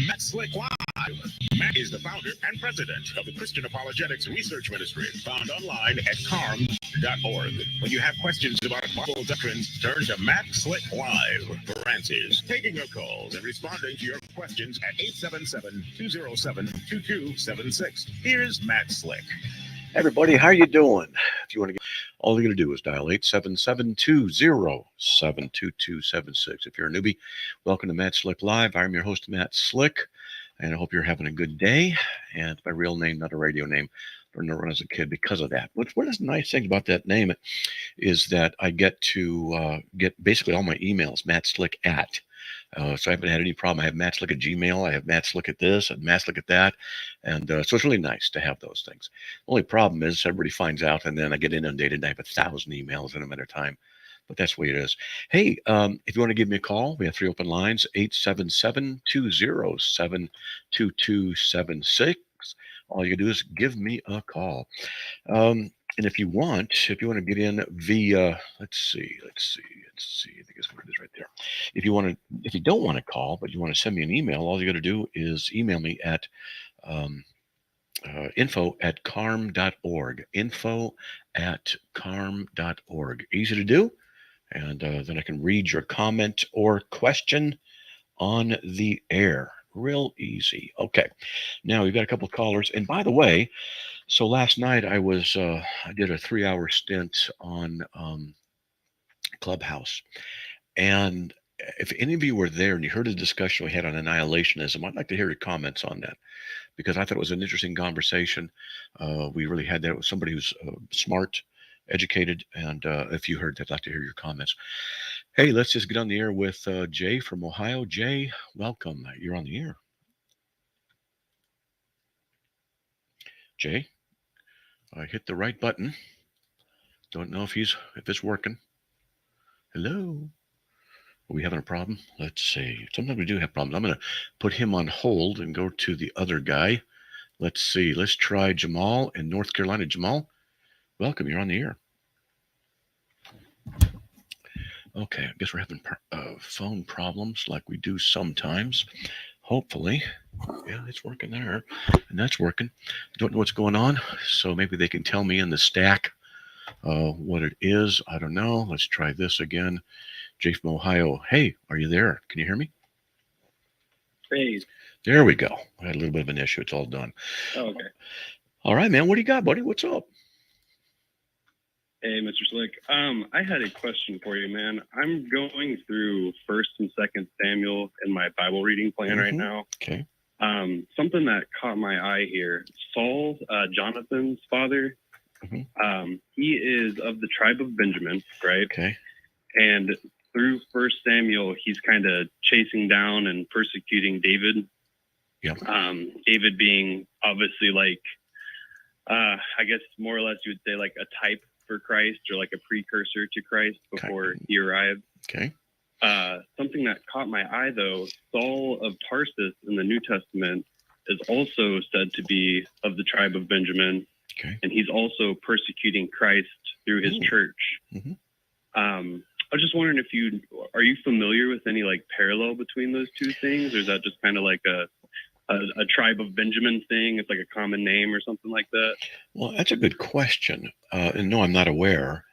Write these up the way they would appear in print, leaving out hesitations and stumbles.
Matt Slick Live. Matt is the founder and president of the Christian Apologetics Research Ministry, found online at carm.org. When you have questions about Bible doctrines, turn to Matt Slick Live for answers. Taking your calls and responding to your questions at 877-207-2276. Here's Matt Slick. Everybody, how you doing? If you want to get, all you got to do is dial 877-207-2276. If you're a newbie, welcome to Matt Slick Live. I'm your host, Matt Slick, and I hope you're having a good day. And it's my real name, not a radio name. I learned to run as a kid because of that. But one of the nice things about that name is that I get to get basically all my emails, Matt Slick at. So I haven't had any problem. I have Matt Slick at Gmail. I have Matt Slick at this and Matt Slick at that. And so it's really nice to have those things. The only problem is everybody finds out and then I get inundated and I have 1,000 emails in a matter of time. But that's the way it is. Hey, if you want to give me a call, we have 3 open lines, 877-207-2276. All you do is give me a call. And if you want to get in via, let's see, I think it's what it is right there. If you don't want to call, but you want to send me an email, all you got to do is email me at info@carm.org, info@carm.org. Easy to do. And then I can read your comment or question on the air. Real easy. Okay. Now we've got a couple of callers. And by the way, so last night I did a 3-hour stint on Clubhouse. And if any of you were there and you heard the discussion we had on annihilationism, I'd like to hear your comments on that because I thought it was an interesting conversation. We really had that with somebody who's smart, educated, and if you heard that, I'd like to hear your comments. Hey, let's just get on the air with Jay from Ohio. Jay, welcome. You're on the air. Jay, I hit the right button. Don't know if it's working. Hello? Are we having a problem? Let's see. Sometimes we do have problems. I'm going to put him on hold and go to the other guy. Let's see. Let's try Jamal in North Carolina. Jamal, welcome. You're on the air. Okay, I guess we're having phone problems like we do sometimes. Hopefully. Yeah, it's working there. And that's working. Don't know what's going on, so maybe they can tell me in the stack what it is. I don't know. Let's try this again. Jay from Ohio. Hey, are you there? Can you hear me? Hey. There we go. I had a little bit of an issue. It's all done. Oh, okay. All right, man. What do you got, buddy? What's up? Hey, Mr. Slick. I had a question for you, man. I'm going through 1st and 2nd Samuel in my Bible reading plan right now. Okay. Something that caught my eye here. Saul, Jonathan's father, he is of the tribe of Benjamin, right? Okay. And through 1st Samuel, he's kind of chasing down and persecuting David. Yep. David being obviously like, I guess more or less you would say like a type for Christ or like a precursor to Christ before he arrived. Okay. Something that caught my eye though, Saul of Tarsus in the New Testament is also said to be of the tribe of Benjamin. Okay. And he's also persecuting Christ through his church. Mm-hmm. I was just wondering if are you familiar with any like parallel between those two things, or is that just kind of like a tribe of Benjamin thing? It's like a common name or something like that. Well, that's a good question. And no, I'm not aware,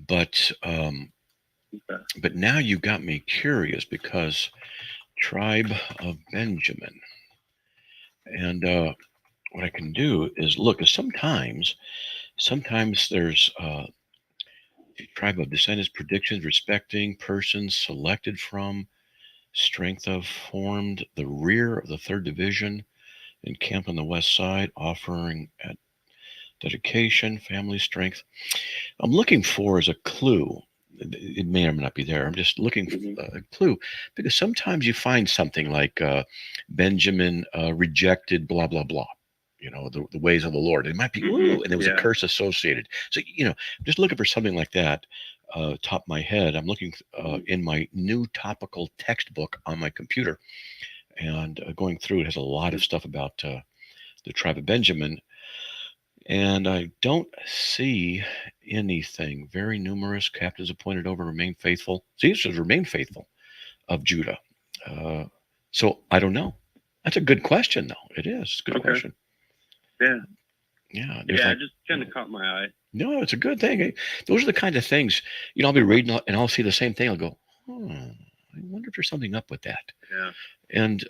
but now you got me curious because tribe of Benjamin. And what I can do is look. Sometimes there's tribe of descendants predictions respecting persons selected from strength of formed the rear of the 3rd Division encamped on the west side, offering at dedication, family strength. I'm looking for as a clue. It may or may not be there. I'm just looking for a clue because sometimes you find something like Benjamin rejected blah, blah, blah. You know, the ways of the Lord. It might be, ooh, and there was a curse associated. So, I'm just looking for something like that. Top of my head, I'm looking in my new topical textbook on my computer and going through it has a lot of stuff about the tribe of Benjamin. And I don't see anything. Very numerous captains appointed over, remain faithful. See, it says remain faithful of Judah. So I don't know. That's a good question, though. It is. It's a good Okay. question. Yeah. Yeah. Yeah, it just kind of caught my eye. No, it's a good thing. Those are the kind of things, I'll be reading and I'll see the same thing. I'll go, I wonder if there's something up with that. Yeah. And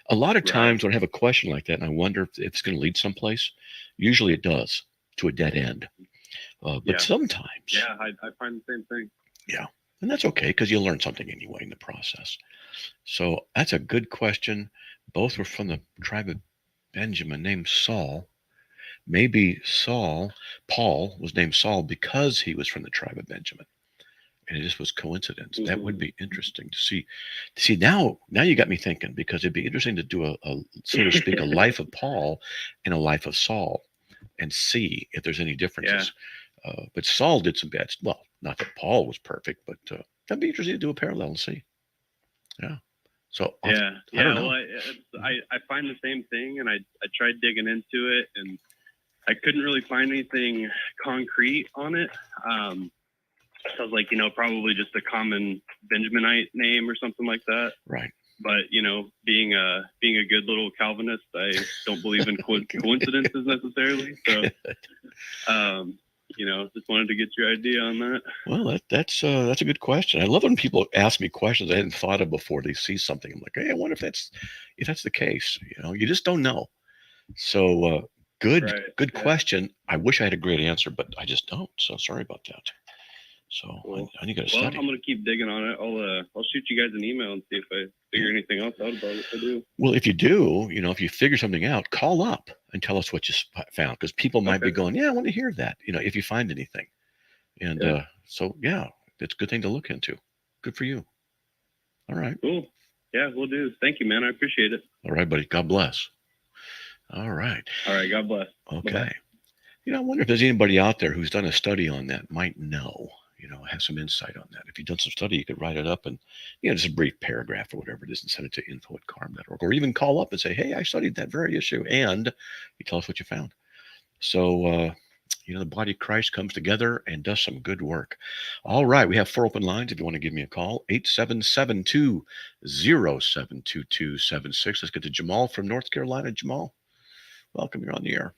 a lot of Right. times when I have a question like that and I wonder if it's going to lead someplace, usually it does, to a dead end. But Yeah. sometimes, Yeah, I find the same thing. yeah, and that's okay because you learn something anyway in the process. So that's a good question. Both were from the tribe of Benjamin, named Saul. Maybe Paul was named Saul because he was from the tribe of Benjamin. And it just was coincidence. That would be interesting to see. See, now you got me thinking, because it'd be interesting to do a so to speak, a life of Paul and a life of Saul, and see if there's any differences. But Saul did some bad. Well, not that Paul was perfect, but that'd be interesting to do a parallel and see. Yeah. So I don't know. Well, I find the same thing, and I tried digging into it, and I couldn't really find anything concrete on it. So I was like, probably just a common Benjaminite name or something like that. Right. But being a good little Calvinist, I don't believe in coincidences necessarily. So, just wanted to get your idea on that. Well, that's a good question. I love when people ask me questions I hadn't thought of before they see something. I'm like, hey, I wonder if that's the case. You just don't know. So good question. I wish I had a great answer, but I just don't. So sorry about that. So Cool. I need to study. I'm going to keep digging on it. I'll shoot you guys an email and see if I figure anything else out about it. If I do. Well, if you do, if you figure something out, call up and tell us what you found, because people might be going, yeah, I want to hear that. If you find anything, and so yeah, it's a good thing to look into. Good for you. All right. Cool. Yeah, we'll do. Thank you, man. I appreciate it. All right, buddy. God bless. All right. All right. God bless. Okay. Bye-bye. I wonder if there's anybody out there who's done a study on that, might know, have some insight on that. If you've done some study, you could write it up and, just a brief paragraph or whatever it is, and send it to info@carm.org, or even call up and say, hey, I studied that very issue, and you tell us what you found. So, the body of Christ comes together and does some good work. All right. We have 4 open lines. If you want to give me a call, 877-207-2276. Let's get to Jamal from North Carolina. Jamal, welcome. You're on the air.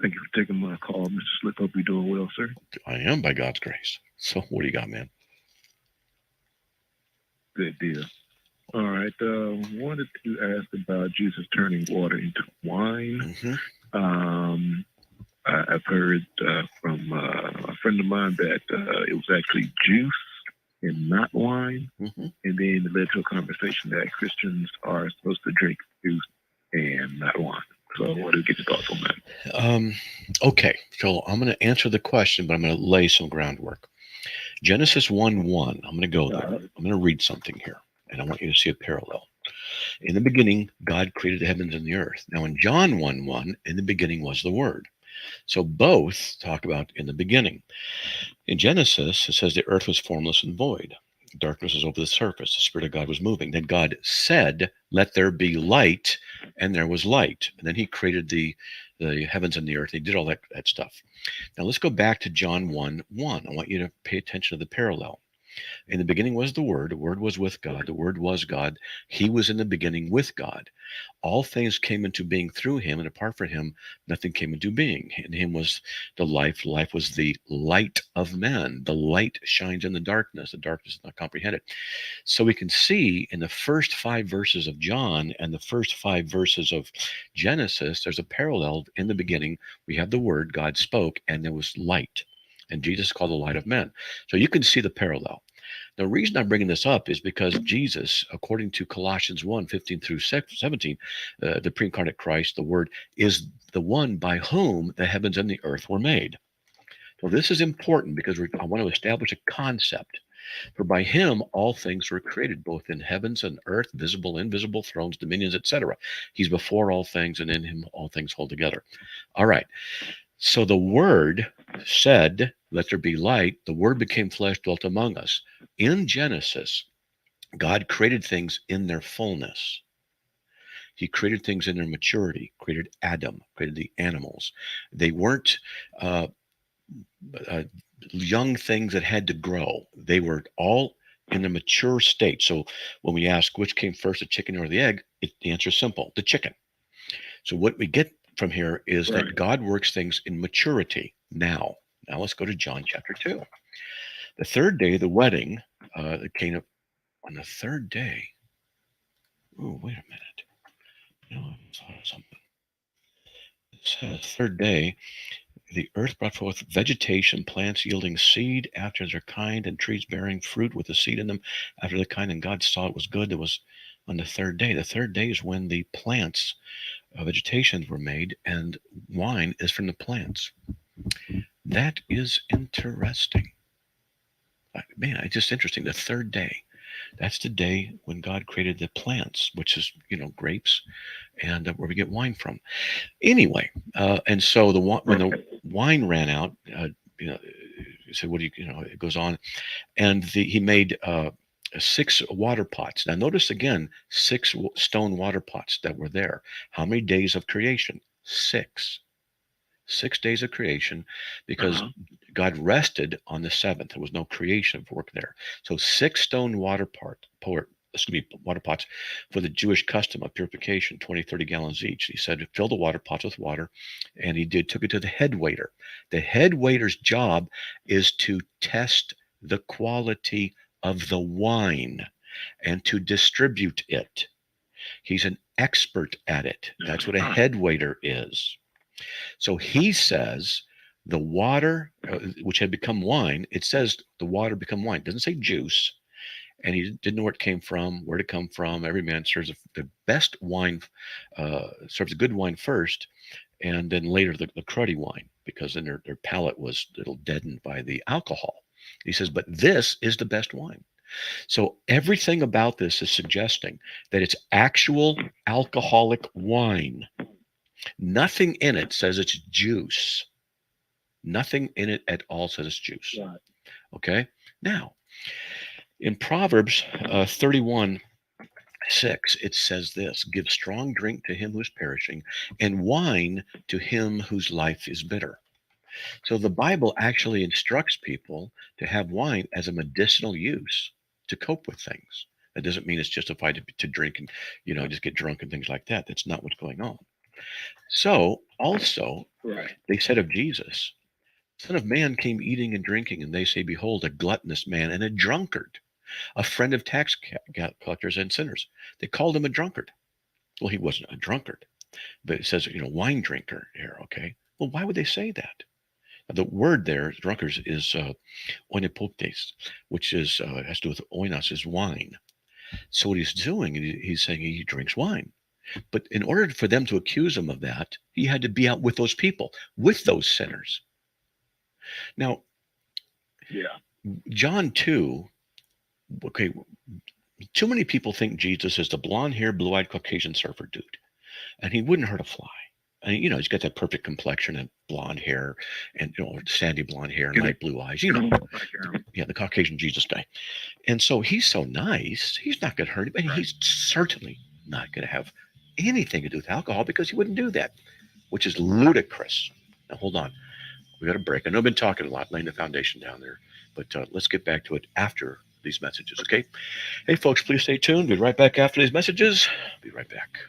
Thank you for taking my call, Mr. Slick. Hope you're doing well, sir. I am, by God's grace. So what do you got, man? Good deal. All right. Wanted to ask about Jesus turning water into wine. Mm-hmm. I've heard from a friend of mine that it was actually juice and not wine. Mm-hmm. And then it led to a conversation that Christians are supposed to drink juice and not wine. So I wanted to get your thoughts on that. Okay, so I'm going to answer the question, but I'm going to lay some groundwork. Genesis 1:1. I'm going to go there. I'm going to read something here, and I want you to see a parallel. In the beginning, God created the heavens and the earth. Now, in John 1:1, in the beginning was the Word. So both talk about in the beginning. In Genesis, it says the earth was formless and void. Darkness was over the surface. The Spirit of God was moving. Then God said, let there be light, and there was light. And then he created the heavens and the earth. He did all that stuff. Now let's go back to John 1:1. I want you to pay attention to the parallel. In the beginning was the Word was with God, the Word was God. He was in the beginning with God. All things came into being through him, and apart from him, nothing came into being. In him was the life. Life was the light of men. The light shines in the darkness is not comprehended. So we can see in the first 5 verses of John and the first 5 verses of Genesis, there's a parallel. In the beginning, we have the Word, God spoke, and there was light. And Jesus is called the light of men. So you can see the parallel. The reason I'm bringing this up is because Jesus, according to Colossians 1:15-17, the pre-incarnate Christ, the Word, is the one by whom the heavens and the earth were made. So this is important because I want to establish a concept. For by him all things were created, both in heavens and earth, visible, invisible, thrones, dominions, etc. He's before all things, and in him all things hold together. All right. So the Word said, let there be light. The Word became flesh, dwelt among us. In Genesis, God created things in their fullness. He created things in their maturity, created Adam, created the animals. They weren't young things that had to grow. They were all in the mature state. So when we ask which came first, the chicken or the egg, the answer is simple, the chicken. So what we get from here is that God works things in maturity now. Now let's go to John chapter 2. The third day of the wedding, Cana, on the third day. Oh, wait a minute. I thought of something. It says third day, the earth brought forth vegetation, plants yielding seed after their kind, and trees bearing fruit with the seed in them after the kind. And God saw it was good. It was on the third day. The third day is when the plants, vegetations were made, and wine is from the plants. That is interesting. Man, it's just interesting. The third day. That's the day when God created the plants, which is, grapes, and where we get wine from. Anyway, and so when the wine ran out, he said, "What do you?" It goes on, and he made 6 water pots. Now, notice again, 6 stone water pots that were there. How many days of creation? 6. 6 days of creation, because God rested on the 7th. There was no creation work there. So 6 stone water pots for the Jewish custom of purification, 20, 30 gallons each. He said, fill the water pots with water, and took it to the head waiter. The head waiter's job is to test the quality of the wine and to distribute it. He's an expert at it. That's what a head waiter is. So he says the water, which had become wine, it says the water become wine. It doesn't say juice. And he didn't know where it came from, where it come from. Every man serves the best wine, serves a good wine first, and then later the cruddy wine, because then their palate was a little deadened by the alcohol. He says, but this is the best wine. So everything about this is suggesting that it's actual alcoholic wine. Nothing in it says it's juice. Nothing in it at all says it's juice. Right. Okay? Now, in Proverbs 31:6, it says this: give strong drink to him who is perishing, and wine to him whose life is bitter. So the Bible actually instructs people to have wine as a medicinal use to cope with things. That doesn't mean it's justified to drink and, just get drunk and things like that. That's not what's going on. So also, they said of Jesus, Son of Man came eating and drinking, and they say, behold, a gluttonous man and a drunkard, a friend of tax collectors and sinners. They called him a drunkard. Well, he wasn't a drunkard, but it says, wine drinker here, okay? Well, why would they say that? Now, the word there, drunkards, is oinopoktes, which is has to do with oinos, is wine. So what he's doing, he's saying he drinks wine. But in order for them to accuse him of that, he had to be out with those people, with those sinners. Now, John 2, okay, too many people think Jesus is the blonde-haired, blue-eyed Caucasian surfer dude, and he wouldn't hurt a fly. And he's got that perfect complexion and blonde hair, and sandy blonde hair and light blue eyes. The Caucasian Jesus guy. And so he's so nice, he's not going to hurt him, and he's certainly not going to have anything to do with alcohol, because he wouldn't do that, which is ludicrous. Now, hold on. We got a break. I know I've been talking a lot, laying the foundation down there, but let's get back to it after these messages, okay? Hey, folks, please stay tuned. Be right back after these messages. Be right back.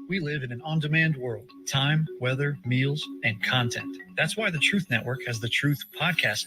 We live in an on-demand world. Time, weather, meals, and content. That's why the Truth Network has the Truth Podcast